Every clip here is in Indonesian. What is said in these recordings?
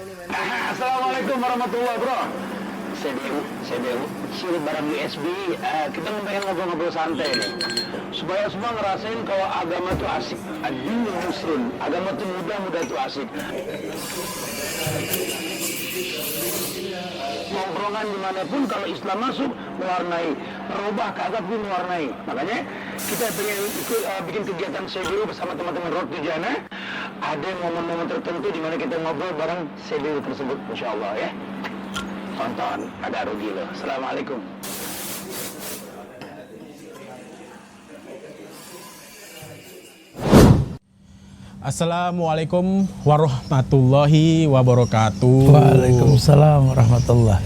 Assalamualaikum warahmatullahi bro. CBU, Chill barang USB. Kita pengen ngobrol-ngobrol santai nih. Supaya semua ngerasain kalau agama tuh asik. Ad-dinu yusrun. Agama tuh mudah tuh asik. Nongkrongan dimanapun kalau Islam masuk mewarnai, merubah keadaan pun mewarnai. Makanya kita pengen ikut bikin kegiatan CBU bersama teman-teman Road to Jannah. Ada momen-momen tertentu di mana kita ngobrol bareng CBU tersebut, insya Allah ya. Tonton, agak rugi loh. Assalamualaikum. Assalamualaikum warahmatullahi wabarakatuh. Waalaikumsalam warahmatullahi.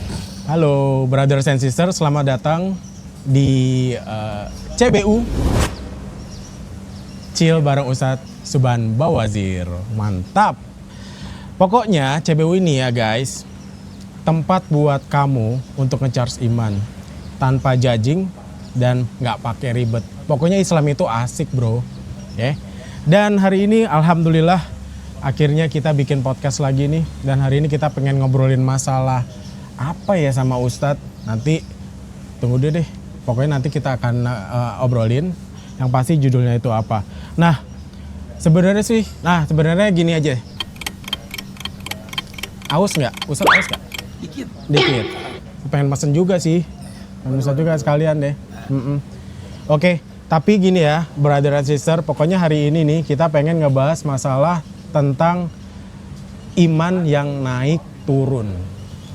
Halo brothers and sisters, selamat datang di CBU Chill bareng Ustadz Subhan Bawazir. Mantap. Pokoknya CBU ini ya guys, tempat buat kamu untuk nge-charge iman tanpa judging dan nggak pakai ribet. Pokoknya Islam itu asik bro, ya. Dan hari ini alhamdulillah akhirnya kita bikin podcast lagi nih. Dan hari ini kita pengen ngobrolin masalah apa ya sama Ustadz. Nanti tunggu deh. Pokoknya nanti kita akan obrolin. Yang pasti judulnya itu apa. Nah sebenarnya gini aja. Aus nggak? Ustadz aus nggak? Dikit. Pengen pesen juga sih. Pengen pesen juga sekalian deh. Oke. Tapi gini ya, brother and sister, pokoknya hari ini nih kita pengen ngebahas masalah tentang iman yang naik turun.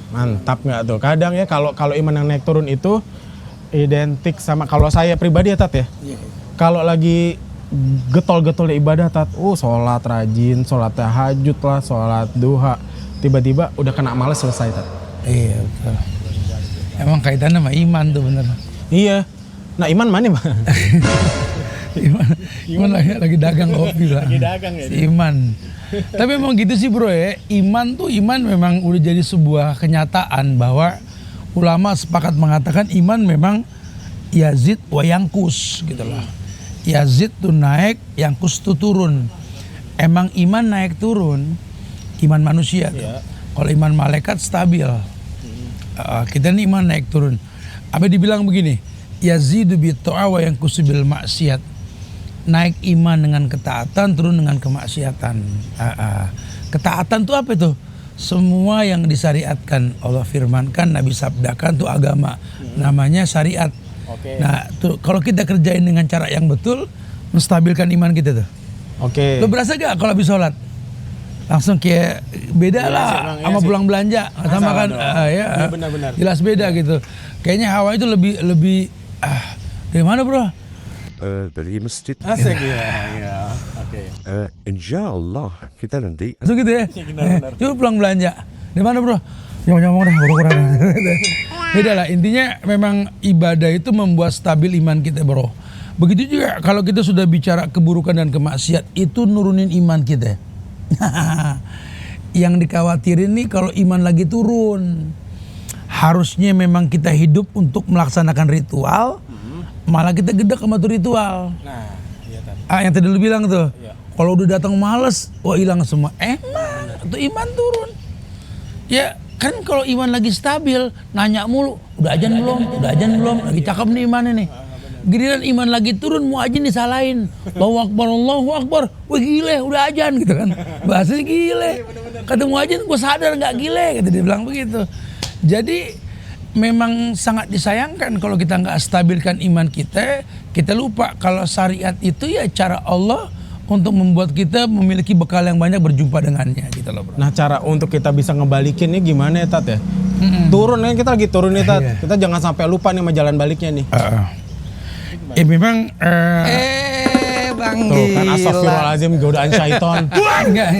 Mantap nggak tuh? Kadang ya kalau iman yang naik turun itu identik sama, kalau saya pribadi ya Tat ya. Kalau lagi getol-getol ibadah Tat, sholat rajin, sholat tahajud lah, sholat duha, tiba-tiba udah kena males selesai Tat. Iya betul. Emang kaitannya sama iman tuh bener. Iya. Nah iman mana bang? Iman lagi dagang kopi lah. Lagi dagang ya. Si Iman. Tapi emang gitu sih bro ya. Iman memang udah jadi sebuah kenyataan bahwa ulama sepakat mengatakan iman memang yazid wa yangkus gitu lah. Yazid tuh naik, yangkus tuh turun. Emang iman naik turun, iman manusia tuh. Kalau iman malaikat stabil. Kita ini iman naik turun. Apa dibilang begini? Yazidu bitta'a wa yanqusu bil maksiat. Naik iman dengan ketaatan, turun dengan kemaksiatan. Ketaatan itu apa itu? Semua yang disyariatkan, Allah firmankan, Nabi sabdakan itu agama. Namanya syariat. Nah, tuh kalau kita kerjain dengan cara yang betul, menstabilkan iman kita tuh. Lo berasa gak kalau habis sholat? Langsung kayak beda lah sama pulang belanja. Sama kan ya, benar-benar. Jelas beda gitu. Kayaknya hawa itu lebih dari mana bro? Dari masjid. Asik ya. Oke. Insyaallah kita nanti. Itu gitu ya. Coba pulang belanja. Di mana bro? Nyomong dah, kurang. Beda lah. Intinya memang ibadah itu membuat stabil iman kita bro. Begitu juga kalau kita sudah bicara keburukan dan kemaksiat, itu nurunin iman kita. Yang dikhawatirin nih kalau iman lagi turun. Harusnya memang kita hidup untuk melaksanakan ritual, malah kita gedek sama tuh ritual. Nah, iya tadi. Yang tadi lu bilang tuh, Iya. kalau udah datang males, wah hilang semua. Emang tuh iman turun. Ya kan kalau iman lagi stabil, nanya mulu, udah ajan belum, lagi cakep nih imannya nih. Giliran iman lagi turun, mau aja disalahin. Allahu Akbar, wah gile, udah ajan gitu kan. Bahasanya gile. Kata mau ajan, gue sadar nggak gile, gitu dia bilang begitu. Jadi memang sangat disayangkan kalau kita nggak stabilkan iman kita lupa kalau syariat itu ya cara Allah untuk membuat kita memiliki bekal yang banyak berjumpa dengannya gitu loh bro. Nah cara untuk kita bisa ngebalikin nih gimana ya Tat ya? Turun kan kita lagi turun nih Tat. Kita jangan sampai lupa nih sama jalan baliknya nih. Memang Bang tuh kan astagfirullahaladzim godaan syaiton.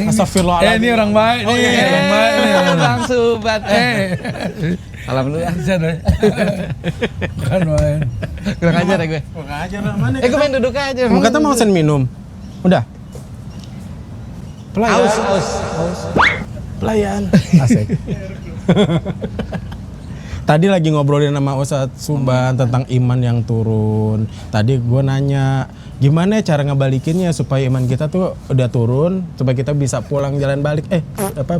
Astagfirullahaladzim. Ini orang baik nih, orang baik nih. Bang Subat. Salam dulu ya. Bukan main. Kurang ajar ya gue. Kurang ajar lah mana? Gue main duduk aja. Kamu kata mau pesen minum. Udah. Pelayan. Aus. Pelayan. Asik. Tadi lagi ngobrolin sama Ustadz Suban tentang iman yang turun. Tadi gue nanya, gimana cara ngebalikinnya supaya iman kita tuh udah turun, supaya kita bisa pulang jalan balik,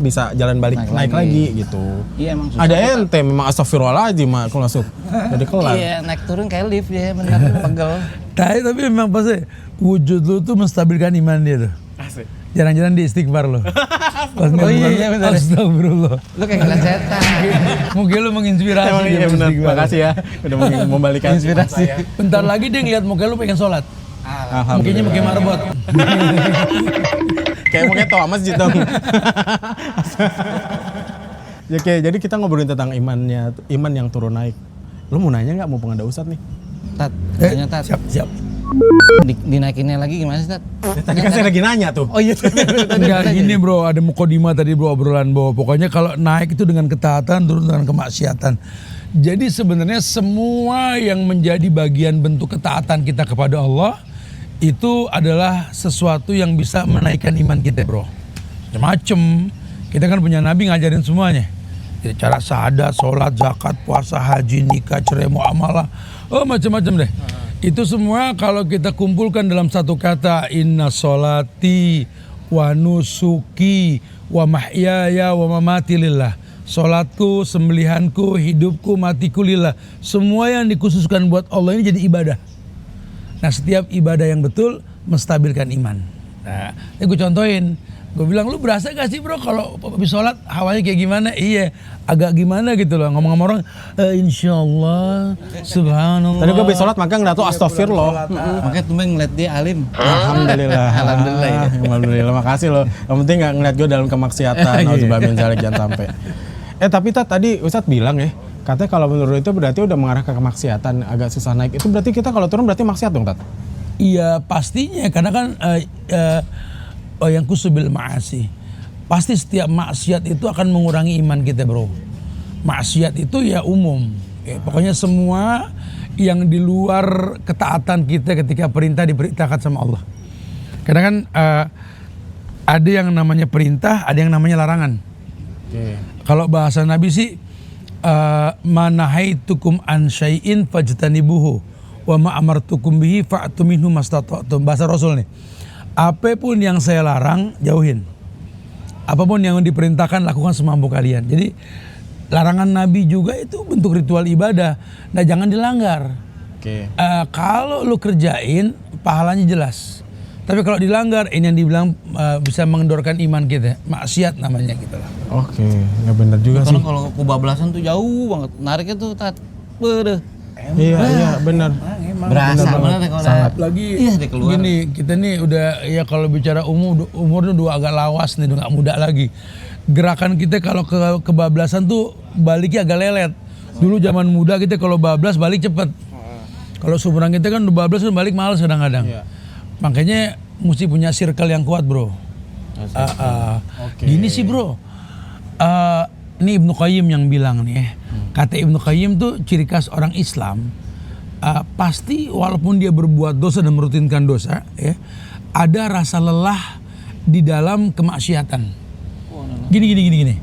bisa jalan balik naik lagi gitu. Iya emang susah. Ada ente memang astagfirullahaladzim mak kalau masuk. Jadi kelar. Iya naik turun kayak lift ya benar pegel. Tapi memang pasti wujud lu tuh menstabilkan iman dia tuh. Asik. Jarang-jarang di istighfar lo. Oh iya benar. Astagfirullah. Lu kayak ngeliat setan. Mungkin lu menginspirasi Emang dia iya benar. beristighfar. Makasih ya udah membalikan Inspirasi. Bentar lagi dia ngeliat muka lu pengen sholat. Mukanya Alhamdulillah. pakai marbot. Kayak mukanya toa masjid dong. Oke, jadi kita ngobrolin tentang iman yang turun naik. Lu mau nanya nggak, mau pengada Ustadz nih? Tat, tanya Tat. Siap. Dinaikinnya lagi gimana sih Tat? Tadi kan saya lagi nanya tuh. Oh iya. Enggak gini bro, ada mukodima tadi bro obrolan bahwa pokoknya kalau naik itu dengan ketaatan, turun dengan kemaksiatan. Jadi sebenarnya semua yang menjadi bagian bentuk ketaatan kita kepada Allah itu adalah sesuatu yang bisa menaikkan iman kita bro. Macem, kita kan punya Nabi ngajarin semuanya. Jadi cara syahadat, sholat, zakat, puasa, haji, nikah, cerai, muamalah, macam-macam deh. Itu semua kalau kita kumpulkan dalam satu kata, inna sholati wa nusuki wa mahyaya wa mamati lillah. Sholatku, sembelihanku, hidupku, matiku lillah. Semua yang dikhususkan buat Allah ini jadi ibadah. Nah setiap ibadah yang betul menstabilkan iman. Nah ini gue contohin. Gue bilang, lu berasa gak sih bro kalau habis sholat hawanya kayak gimana? Iya, agak gimana gitu loh. Ngomong sama orang, insya Allah, subhanallah. Tadi gue habis sholat maka nggak tahu astagfirullah. Makanya tuh ngeliat dia alim. Alhamdulillah. Alhamdulillah ya. Alhamdulillah, makasih loh. Yang penting nggak ngeliat gue dalam kemaksiatan. Nauzubillah min dzalik, jangan sampai. Tapi tadi Ustadz bilang ya, katanya kalau menurut itu berarti udah mengarah ke kemaksiatan, agak susah naik. Itu berarti kita kalau turun berarti maksiat dong, Tat? Iya pastinya, karena kan yang kusubil ma'asi. Pasti setiap maksiat itu akan mengurangi iman kita bro. Maksiat itu ya umum. Pokoknya semua yang di luar ketaatan kita ketika perintah diperintahkan sama Allah. Karena kan ada yang namanya perintah, ada yang namanya larangan. Kalau bahasa Nabi sih, manahaitukum an syai'in fajtanibuhu wa ma amartukum bihi fa'tu minhu mastata'tum. Bahasa Rasul nih. Apapun yang saya larang, jauhin. Apapun yang diperintahkan, lakukan semampu kalian. Jadi larangan Nabi juga itu bentuk ritual ibadah. Nah jangan dilanggar. Kalau lu kerjain, pahalanya jelas. Tapi kalau dilanggar, ini yang dibilang bisa mengendorkan iman kita. Maksiat namanya gitu lah. Oke, nggak benar juga sih. Karena kalau kebablasan tuh jauh banget. Nariknya tuh Tat. Beuh. Iya benar. Berasa benar kalau sangat. Lagi iya dia keluar. gini, kita nih udah ya kalau bicara umurnya udah agak lawas nih, udah gak muda lagi. Gerakan kita kalau kebablasan tuh baliknya agak lelet. Dulu zaman muda kita kalau bablas balik cepet. Kalau seumuran kita kan udah bablas balik males kadang-kadang. Makanya mesti punya circle yang kuat bro. Gini sih bro. Ini Ibnu Qayyim yang bilang nih. Kata Ibnu Qayyim tuh ciri khas orang Islam. Pasti walaupun dia berbuat dosa dan merutinkan dosa, ya, ada rasa lelah di dalam kemaksiatan. Gini.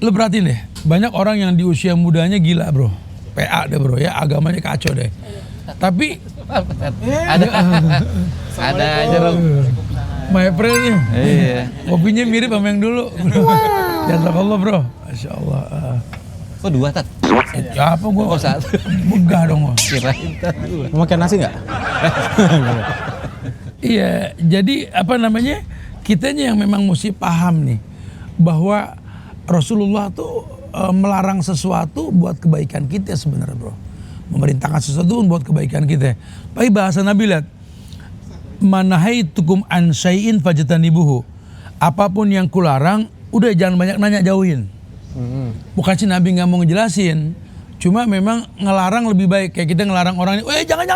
Lo perhatiin deh, banyak orang yang di usia mudanya gila bro, PA deh bro ya, agamanya kacau deh. Tapi ada jeruk. my friend nih, Iya. kopinya mirip sama yang dulu. Jazakallah bro, Masya Allah. Oh 2 Tat. Ya apa gue? Oh 1. Begah dong gua. Kirain Tat 2. Mau makan nasi nggak? Iya, jadi apa namanya, kitanya yang memang mesti paham nih bahwa Rasulullah tuh melarang sesuatu buat kebaikan kita sebenarnya bro. Memerintahkan sesuatu buat kebaikan kita. Tapi bahasa Nabi lihat, manahaitukum an syai'in fajtanibuhu. Apapun yang kularang, udah jangan banyak nanya, jauhin. Bukan sih Nabi nggak mau ngejelasin, cuma memang ngelarang lebih baik. Kayak kita ngelarang orang ini, jangan.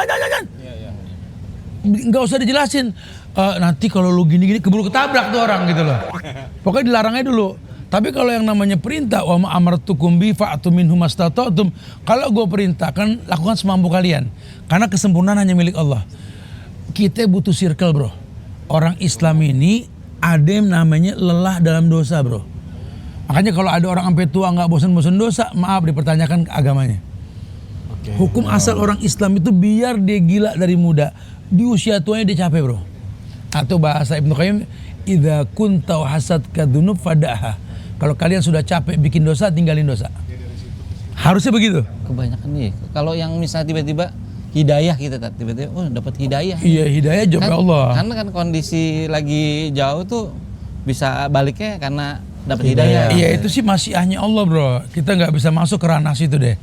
Nggak usah dijelasin. Nanti kalau lu gini keburu ketabrak tuh orang gitu loh. Pokoknya dilarangnya dulu. Tapi kalau yang namanya perintah, wa ma amartukum bi fa'tu minhu mastata'tum. Kalau gue perintahkan, lakukan semampu kalian. Karena kesempurnaan hanya milik Allah. Kita butuh circle bro. Orang Islam ini ada yang namanya lelah dalam dosa bro. Makanya kalau ada orang sampai tua nggak bosan-bosan dosa, maaf dipertanyakan agamanya. Hukum asal orang Islam itu biar dia gila dari muda, di usia tuanya dia capek, bro. Atau bahasa Ibnu Qayyim, idza kunta hasadka dzunub fadaha. Kalau kalian sudah capek bikin dosa, tinggalin dosa. Harusnya begitu. Kebanyakan nih. Kalau yang misalnya tiba-tiba hidayah kita tiba-tiba dapat hidayah. Iya, hidayah jodoh Allah. Karena kan kondisi lagi jauh tuh bisa baliknya karena dapat hidayah. Iya, itu sih masyiahnya Allah, bro. Kita nggak bisa masuk ke ranah situ deh.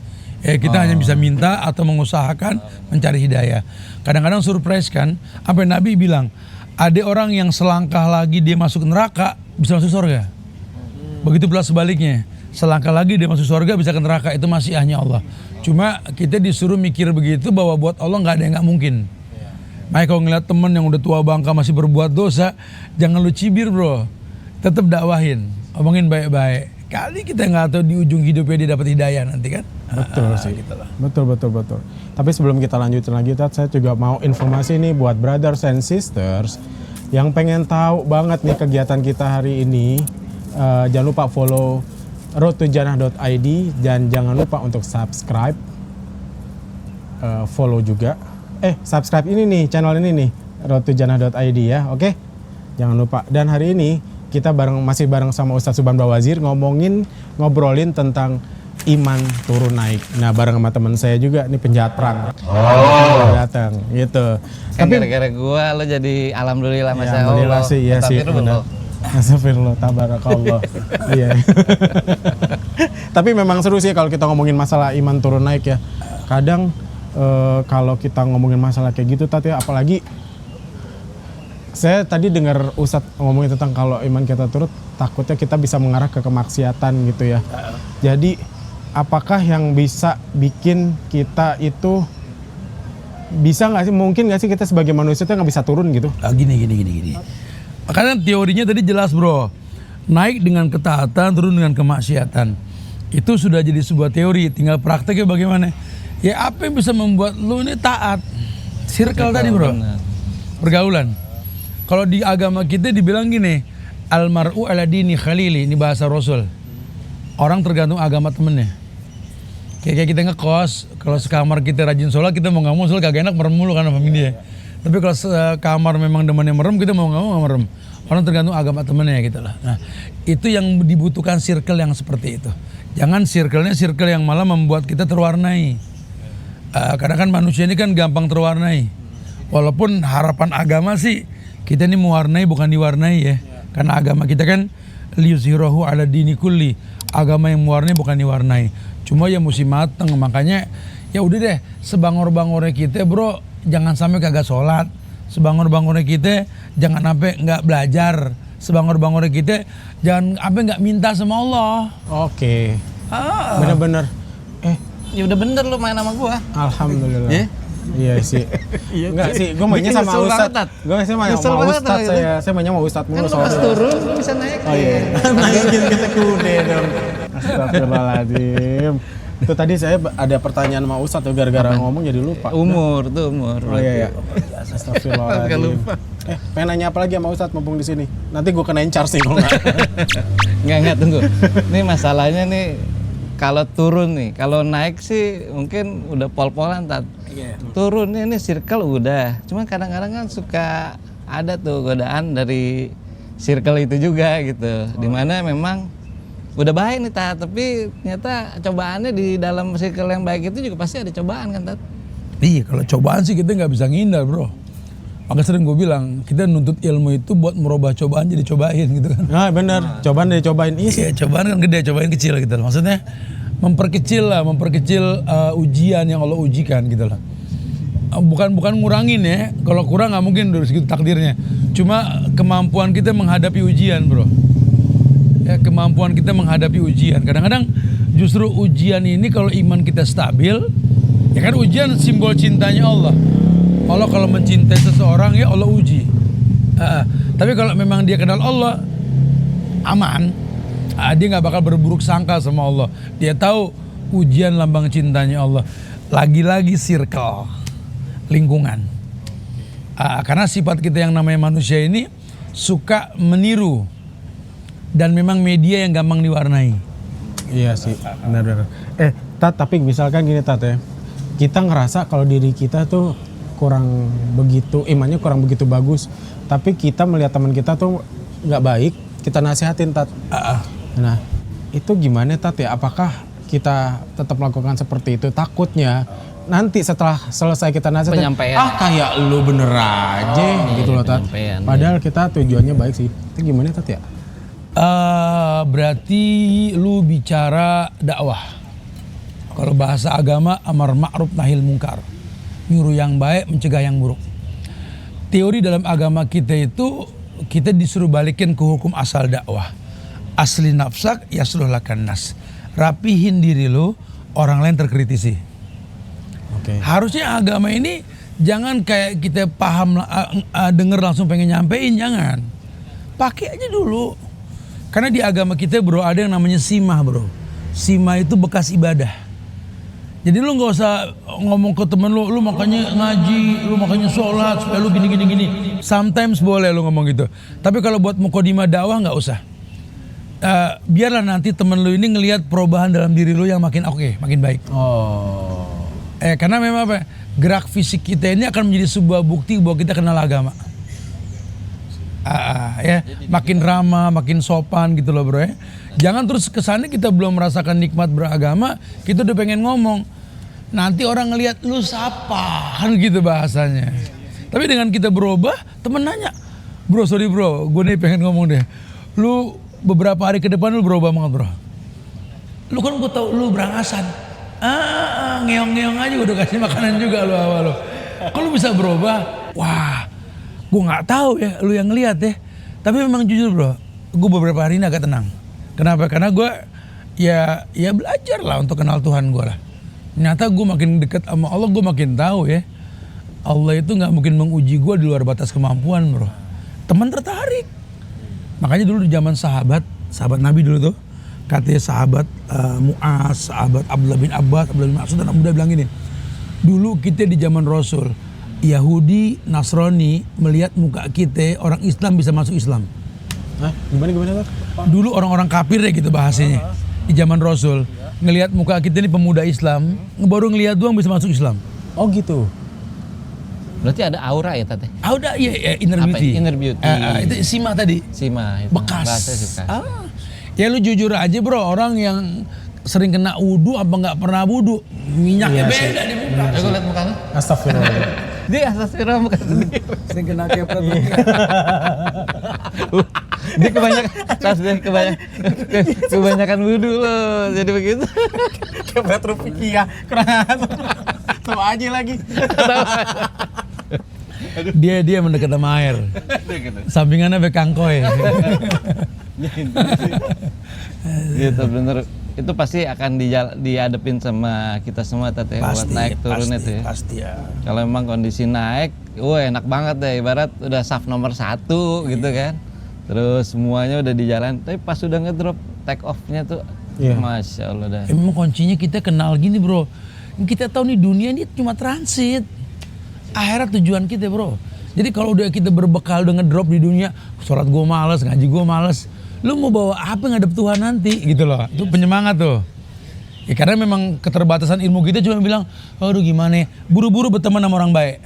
Kita hanya bisa minta atau mengusahakan mencari hidayah. Kadang-kadang surprise kan, sampai Nabi bilang, ada orang yang selangkah lagi dia masuk neraka bisa masuk surga. Begitu pula sebaliknya, selangkah lagi dia masuk surga bisa ke neraka, itu masyiahnya Allah. Cuma kita disuruh mikir begitu bahwa buat Allah nggak ada yang nggak mungkin. Makanya kalau ngeliat temen yang udah tua bangka masih berbuat dosa, jangan lu cibir, bro. Tetap dakwahin, omongin baik-baik. Kali kita nggak tahu di ujung hidupnya dia dapat hidayah nanti kan. Betul sih. Betul. Tapi sebelum kita lanjutin lagi, Tat, saya juga mau informasi nih buat brothers and sisters yang pengen tahu banget nih kegiatan kita hari ini. Jangan lupa follow roadtojannah.id dan jangan lupa untuk subscribe, follow juga. Subscribe ini nih, channel ini nih, roadtojannah.id ya, oke? Jangan lupa. Dan hari ini kita masih bareng sama Ustadz Subhan Bawazir ngobrolin tentang iman turun naik. Nah, bareng sama teman saya juga nih penjahat perang. Datang gitu. Kan gara-gara gua lo jadi alhamdulillah ya, masya alhamdulillah Allah. sih, ya sih benar. Astagfirullah, tabarakallah. Iya. Tapi memang seru sih kalau kita ngomongin masalah iman turun naik ya. Kadang kalau kita ngomongin masalah kayak gitu, Tat, ya, apalagi saya tadi dengar Ustadz ngomongin tentang kalau iman kita turun, takutnya kita bisa mengarah ke kemaksiatan gitu ya. Jadi apakah yang bisa bikin kita itu bisa nggak sih, mungkin nggak sih kita sebagai manusia itu nggak bisa turun gitu? Gini. Makanya teorinya tadi jelas, bro. Naik dengan ketaatan, turun dengan kemaksiatan. Itu sudah jadi sebuah teori, tinggal prakteknya bagaimana. Ya apa yang bisa membuat lu ini taat? Circle tadi, bro. Pergaulan. Kalau di agama kita dibilang gini, almar'u ala dini khalili, ini bahasa Rasul. Orang tergantung agama temennya. Kayak kita ngekos, kalau sekamar kita rajin sholat, kita mau nggak mau sholat kagak enak merem mulu kan sama dia. Tapi kalau sekamar memang demennya merem, kita mau nggak mau merem. Orang tergantung agama temennya gitu lah. Nah, itu yang dibutuhkan circle yang seperti itu. Jangan circle-nya circle yang malah membuat kita terwarnai. Karena kan manusia ini kan gampang terwarnai. Walaupun harapan agama sih kita ini mewarnai bukan diwarnai ya. Karena agama kita kan liyuzhirahu ala dini kulli. Agama yang mewarnai bukan diwarnai. Cuma ya mesti mateng. Makanya ya udah deh, sebangor-bangornya kita, bro, jangan sampai kagak sholat. Sebangor-bangornya kita jangan sampai nggak belajar. Sebangor-bangornya kita jangan sampai nggak minta sama Allah. Oke. Bener-bener. Ya udah bener lu main sama gua. Alhamdulillah. Iya sih. Enggak sih, gue mainnya Bikin sama nyesel Ustadz. banget, Tat. Gue sih main Nyesel sama banget, Ustadz, Tat, saya mainnya sama Ustadz mulu Kan lu pas soalnya. turun lu bisa naik. Oh iya. Naikin kita kude dong. Astagfirullahaladzim. Itu tadi saya ada pertanyaan sama Ustadz tuh, gara-gara ngomong jadi lupa. Umur. Oh iya. Astagfirullahaladzim. Pengen nanya apa lagi sama Ustadz mumpung di sini? Nanti gue kenain charge sih kalau nggak. Enggak tunggu. Ini masalahnya nih, kalau turun nih, kalau naik sih mungkin udah pol-polan, Tat. Turun ini circle udah. Cuma kadang-kadang kan suka ada tuh godaan dari circle itu juga gitu. Dimana memang udah baik nih, Tat, tapi ternyata cobaannya di dalam circle yang baik itu juga pasti ada cobaan kan, Tat. Iya, kalau cobaan sih kita nggak bisa ngindar, bro. Maka sering gue bilang, kita nuntut ilmu itu buat merubah cobaan jadi cobain gitu kan. Nah bener, cobaan dari cobain isi. Iya, cobaan kan gede, cobain kecil gitu loh. Maksudnya memperkecil ujian yang Allah ujikan gitu loh. Bukan ngurangin ya, kalau kurang nggak mungkin dari segitu takdirnya. Cuma kemampuan kita menghadapi ujian, bro. Ya, kemampuan kita menghadapi ujian. Kadang-kadang justru ujian ini kalau iman kita stabil, ya kan ujian simbol cintanya Allah. Allah kalau mencintai seseorang ya Allah uji. Tapi kalau memang dia kenal Allah, aman. Dia nggak bakal berburuk sangka sama Allah. Dia tahu ujian lambang cintanya Allah. Lagi-lagi circle, lingkungan. Karena sifat kita yang namanya manusia ini suka meniru. dan memang media yang gampang diwarnai. Iya sih, benar-benar. Tat, tapi misalkan gini Tat ya, kita ngerasa kalau diri kita tuh kurang begitu, imannya kurang begitu bagus, tapi kita melihat teman kita tuh nggak baik, kita nasihatin Tat. Nah, itu gimana Tat ya? Apakah kita tetap melakukan seperti itu? Takutnya nanti setelah selesai kita nasihatin, Penyampaian. kayak lu bener aja gitu loh Tat. penyampaian, Padahal kita tujuannya baik sih. Itu gimana Tat ya? Berarti lu bicara dakwah. Kalau bahasa agama, amar ma'ruf nahil mungkar, nyuruh yang baik, mencegah yang buruk. Teori dalam agama kita itu, kita disuruh balikin ke hukum asal dakwah. Asli nafsak yasluh lakan nas. Rapihin diri lu, orang lain terkritisi. Oke. Harusnya agama ini jangan kayak kita paham, denger langsung pengen nyampein, jangan. Pakai aja dulu. Karena di agama kita bro, ada yang namanya simah bro. Simah itu bekas ibadah. Jadi lu nggak usah ngomong ke temen lu makanya ngaji, lu makanya sholat supaya lu gini. Sometimes boleh lu ngomong gitu. Tapi kalau buat mukodimah dakwah nggak usah. Biarlah nanti temen lu ini ngelihat perubahan dalam diri lu yang makin oke, makin baik. Karena memang apa? Gerak fisik kita ini akan menjadi sebuah bukti bahwa kita kenal agama. Ya, makin ramah, makin sopan gitu loh bro ya. Jangan terus kesannya kita belum merasakan nikmat beragama, kita udah pengen ngomong. Nanti orang ngelihat lu siapa, kan gitu bahasanya. Tapi dengan kita berubah, temen nanya, bro sorry bro, gue nih pengen ngomong deh. Lu beberapa hari ke depan lu berubah banget bro. Lu kan gue tau lu berangasan. Ngeong-ngeong aja udah kasih makanan juga lu awal lu. Kok lu bisa berubah? Wah, gue nggak tahu ya, lu yang ngeliat ya. Tapi memang jujur bro, gue beberapa hari ini agak tenang. Kenapa? Karena gue ya belajar lah untuk kenal Tuhan gue lah. Ternyata gue makin dekat sama Allah, gue makin tahu ya. Allah itu nggak mungkin menguji gue di luar batas kemampuan bro. Teman tertarik. Makanya dulu di zaman sahabat Nabi dulu tuh, katanya sahabat Mu'az, sahabat Abdullah bin Abbas, Abdullah bin Mas'ud dan Abu Muda bilang gini. Dulu kita di zaman Rasul, Yahudi, Nasrani melihat muka kita, orang Islam bisa masuk Islam. Gimana Tat? Dulu orang-orang kafir ya gitu bahasanya. Di zaman Rasul, ngelihat muka kita ini pemuda Islam, baru ngelihat doang bisa masuk Islam. Oh gitu. Berarti ada aura ya Tete? Udah ya inner Apa beauty. inner beauty? Itu simah tadi. Simah itu. Bekas. Bahasa suka. Ya lu jujur aja bro, orang yang sering kena wudu apa nggak pernah wudu, minyaknya beda di muka. Coba lihat mukanya. Astagfirullah. Dia astagfirullah muka sendiri. Sering kena kepret. Dia kebanyakan wudhu loh, jadi begitu. Kepret rupiah, kurang sama aja lagi. Dia mendekat sama air. Sampingannya bekangkoy. Gitu bener. Itu pasti akan dihadapin sama kita semua Tete buat naik turun itu ya. Pasti ya. Kalau emang kondisi naik, enak banget deh. Ibarat udah saf nomor 1 gitu kan. Terus semuanya udah di jalan. Tapi pas udah ngedrop take off-nya tuh, Masya Allah dah. Emang kuncinya kita kenal gini bro. Kita tahu nih dunia ini cuma transit. Akhirat tujuan kita bro. Jadi kalau udah kita berbekal udah ngedrop di dunia, sholat gue males, ngaji gue males. Lu mau bawa apa ngadep Tuhan nanti gitu loh. Itu penyemangat tuh. Ya karena memang keterbatasan ilmu kita cuma bilang, aduh gimana, buru-buru berteman sama orang baik.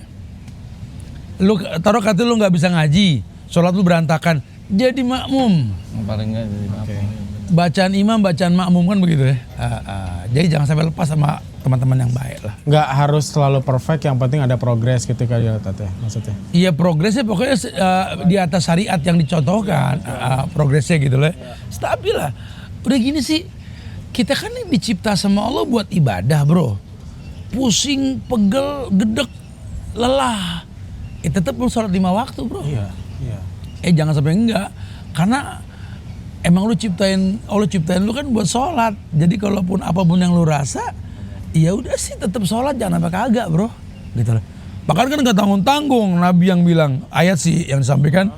Lu taruh kata lu nggak bisa ngaji, sholat lu berantakan, jadi makmum. Paling nggak jadi makmum. Bacaan imam, bacaan makmum kan begitu ya. Jadi jangan sampai lepas sama teman-teman yang baik lah. Nggak harus selalu perfect, yang penting ada progres ketika dia Tat ya, maksudnya. Iya progresnya pokoknya di atas syariat yang dicontohkan, progresnya gitu loh. Stabil lah. Udah gini sih, kita kan ini dicipta sama Allah buat ibadah bro. Pusing, pegel, gedek, lelah. Tetap perlu sholat 5 waktu bro. Iya. Jangan sampai enggak. Karena emang Allah ciptain lu kan buat sholat. Jadi kalaupun apapun yang lu rasa, ya udah sih tetap sholat, jangan sampai kagak bro. Gitu loh. Bahkan kan gak tanggung-tanggung Nabi yang bilang, ayat sih yang disampaikan,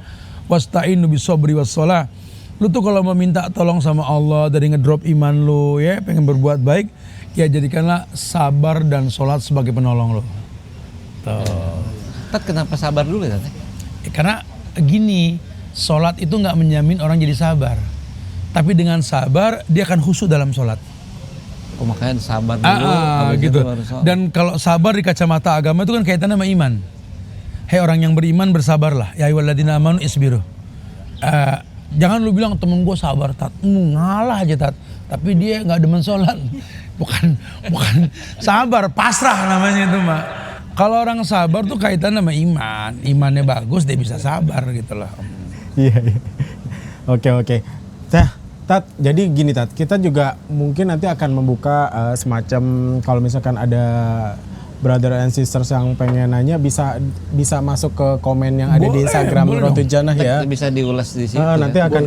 wasta'inu bisobri wassalah. Lu tuh kalau meminta tolong sama Allah dari ngedrop iman lu ya, pengen berbuat baik, ya jadikanlah sabar dan sholat sebagai penolong lu. Tat kenapa sabar dulu ya Tete? Karena gini, sholat itu nggak menjamin orang jadi sabar. tapi dengan sabar dia akan khusyuk dalam sholat. Oh, makanya sabar dulu, habis Gitu. itu baru sholat. Dan kalau sabar di kacamata agama itu kan kaitannya sama iman. Hei orang yang beriman bersabarlah. Ya ayyuhalladzina amanu isbiru. Jangan lu bilang temen gue sabar, Tat. Ngalah aja, Tat. Tapi dia nggak demen sholat. Bukan sabar, pasrah namanya itu, Mak. Kalau orang sabar tuh kaitan sama iman. Imannya bagus, dia bisa sabar gitu loh. Iya. Oke. Tat, jadi gini Tat, kita juga mungkin nanti akan membuka semacam kalau misalkan ada brother and sisters yang pengen nanya bisa masuk ke komen yang ada di Instagram Rotu Jannah ya. Bisa diulas di situ. Nanti akan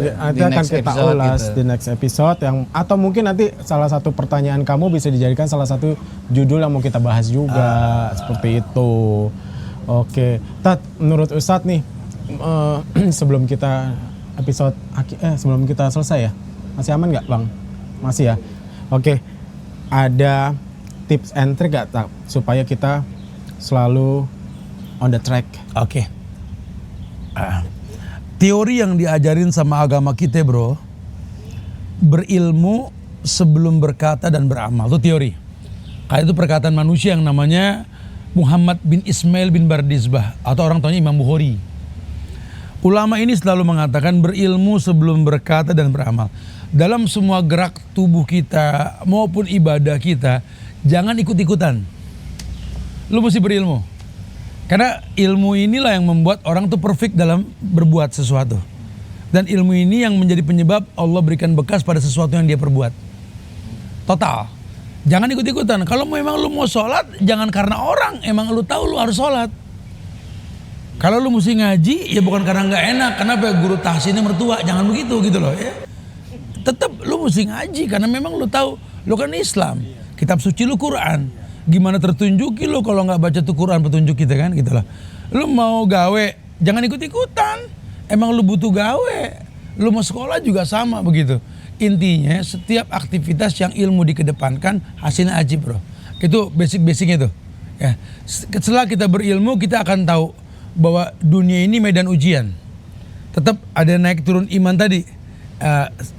kita ulas gitu. di next episode yang atau mungkin nanti salah satu pertanyaan kamu bisa dijadikan salah satu judul yang mau kita bahas juga seperti itu. Oke, Tat, menurut Ustadz nih sebelum kita sebelum kita selesai ya, masih aman nggak Bang? Masih ya. Oke, ada tips and trick gak Tat, supaya kita selalu on the track? Oke. Teori yang diajarin sama agama kita, bro, berilmu sebelum berkata dan beramal. Itu teori. Kayak itu perkataan manusia yang namanya Muhammad bin Ismail bin Bardizbah atau orang tuanya Imam Bukhari. Ulama ini selalu mengatakan berilmu sebelum berkata dan beramal. Dalam semua gerak tubuh kita maupun ibadah kita, jangan ikut-ikutan. Lu mesti berilmu. Karena ilmu inilah yang membuat orang tuh perfect dalam berbuat sesuatu. Dan ilmu ini yang menjadi penyebab Allah berikan bekas pada sesuatu yang dia perbuat. Total. Jangan ikut-ikutan. Kalau memang lu mau sholat, jangan karena orang. Emang lu tahu lu harus sholat. Kalau lu mesti ngaji, ya bukan karena nggak enak. Kenapa guru tahsinnya mertua? Jangan begitu gitu loh ya. Tetap lu mesti ngaji karena memang lu tahu lu kan Islam. Kitab suci lu Quran. Gimana tertunjuki lu kalau nggak baca tuh Quran petunjuk kita kan gitu loh. Lu mau gawe, jangan ikut-ikutan. Emang lu butuh gawe. Lu mau sekolah juga sama begitu. Intinya setiap aktivitas yang ilmu dikedepankan hasilnya ajib, bro. Itu basic-basicnya tuh. Ya. Setelah kita berilmu kita akan tahu bahwa dunia ini medan ujian. Tetap ada naik turun iman tadi.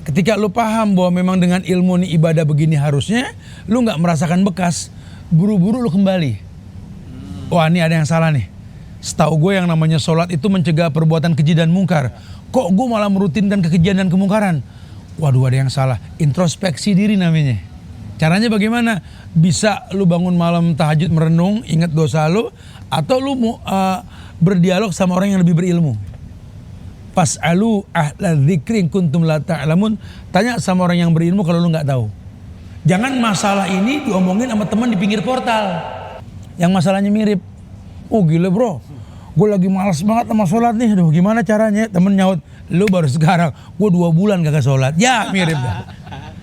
Ketika lu paham bahwa memang dengan ilmu nih ibadah begini harusnya, lu nggak merasakan bekas, buru-buru lu kembali. Wah, ini ada yang salah nih. Setahu gue yang namanya sholat itu mencegah perbuatan keji dan mungkar. Kok gue malah merutinkan kekejian dan kemungkaran? Waduh, ada yang salah. Introspeksi diri namanya. Caranya bagaimana? Bisa lu bangun malam tahajud merenung, ingat dosa lu, atau lu mau berdialog sama orang yang lebih berilmu. Fas'alu ahla dzikri in kuntum la ta'lamun. Tanya sama orang yang berilmu kalau lu nggak tahu. Jangan masalah ini diomongin sama teman di pinggir portal yang masalahnya mirip. Oh gila bro, gue lagi malas banget sama sholat nih. Aduh gimana caranya? Temen nyaut, lu baru sekarang, gue 2 bulan kagak sholat. Ya mirip dah.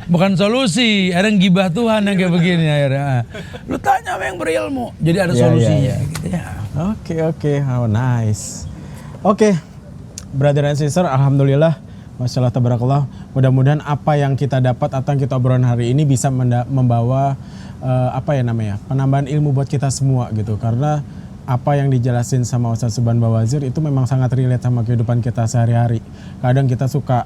Bukan solusi, ada yang gibah Tuhan yang kayak begini akhirnya. Lu tanya sama yang berilmu, jadi ada solusinya. Gitu ya. Oke, oh nice. Oke, brother and sister, alhamdulillah, masya Allah, tabarakallah. Mudah-mudahan apa yang kita dapat atau yang kita obrolan hari ini bisa membawa penambahan ilmu buat kita semua gitu. Karena apa yang dijelasin sama Ustaz Subhan Bawazir itu memang sangat relate sama kehidupan kita sehari-hari. Kadang kita suka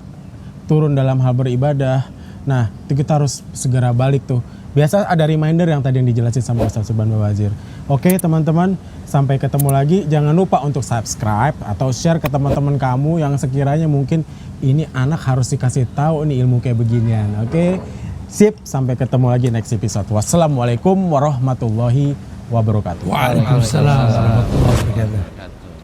turun dalam hal beribadah. Nah, itu kita harus segera balik tuh. Biasa ada reminder yang tadi yang dijelasin sama Ustaz Subhan Bawazir. Oke teman-teman, sampai ketemu lagi. Jangan lupa untuk subscribe atau share ke teman-teman kamu yang sekiranya mungkin ini anak harus dikasih tahu nih ilmu kayak beginian. Oke, sip. Sampai ketemu lagi next episode. Wassalamualaikum warahmatullahi wabarakatuh. Waalaikumsalam warahmatullahi wabarakatuh.